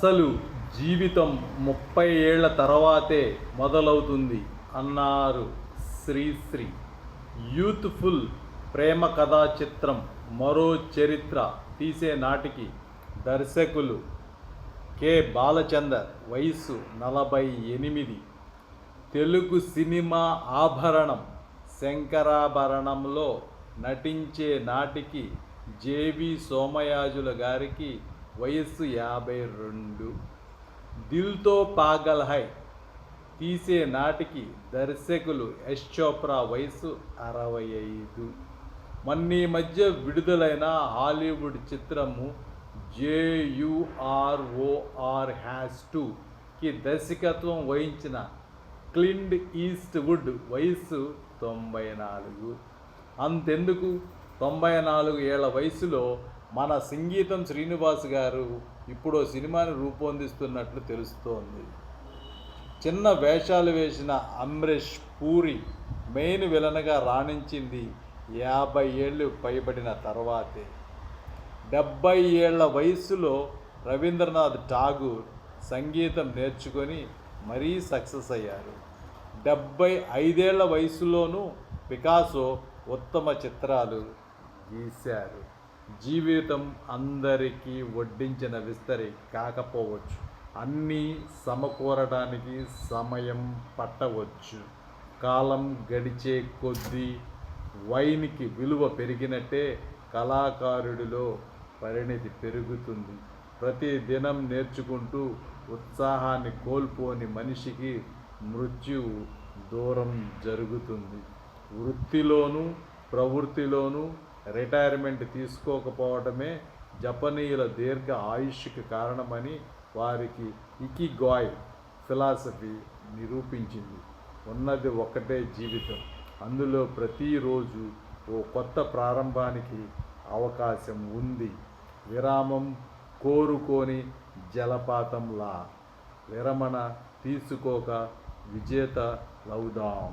అసలు జీవితం 30 ఏళ్ల తర్వాతే మొదలవుతుంది అన్నారు శ్రీశ్రీ. యూత్ఫుల్ ప్రేమ కథా చిత్రం మరో చరిత్ర తీసే నాటికి దర్శకులు కె. బాలచందర్ వయసు 48. తెలుగు సినిమా ఆభరణం శంకరాభరణంలో నటించే నాటికి జెవి సోమయాజుల గారికి వయస్సు 52. దిల్తో పాగల్ హై తీసే నాటికి దర్శకులు యశ్ చోప్రా వయసు 65. మొన్నీ మధ్య విడుదలైన హాలీవుడ్ చిత్రము JUROR-2కి దర్శకత్వం వహించిన క్లింట్ ఈస్ట్ వుడ్ వయస్సు 94. అంతెందుకు, 94 ఏళ్ల వయసులో మన సంగీతం శ్రీనివాస్ గారు ఇప్పుడు సినిమాని రూపొందిస్తున్నట్లు తెలుస్తోంది. చిన్న వేషాలు వేసిన అమ్రీష్ పూరి మెయిన్ విలన్గా రాణించింది 50 ఏళ్ళు పైబడిన తర్వాతే. 70 ఏళ్ల వయసులో రవీంద్రనాథ్ ఠాగూర్ సంగీతం నేర్చుకొని మరీ సక్సెస్ అయ్యారు. 75 ఏళ్ల వయసులోనూ పికాసో ఉత్తమ చిత్రాలు గీశారు. జీవితం అందరికీ వడ్డించిన విస్తరి కాకపోవచ్చు, అన్నీ సమకూరడానికి సమయం పట్టవచ్చు. కాలం గడిచే కొద్దీ వైన్కి విలువ పెరిగినట్టే కళాకారుడిలో పరిణతి పెరుగుతుంది. ప్రతి దినం నేర్చుకుంటూ ఉత్సాహాన్ని కోల్పోని మనిషికి మృత్యువు దూరం జరుగుతుంది. వృత్తిలోనూ ప్రవృత్తిలోనూ రిటైర్మెంట్ తీసుకోకపోవడమే జపనీయుల దీర్ఘ ఆయుష్కి కారణమని వారికి ఇకిగాయ్ ఫిలాసఫీ నిరూపించింది. ఉన్నది ఒక్కటే జీవితం, అందులో ప్రతిరోజు ఓ కొత్త ప్రారంభానికి అవకాశం ఉంది. విరామం కోరుకోని జలపాతంలా విరమణ తీసుకోక విజేత లవుదాం.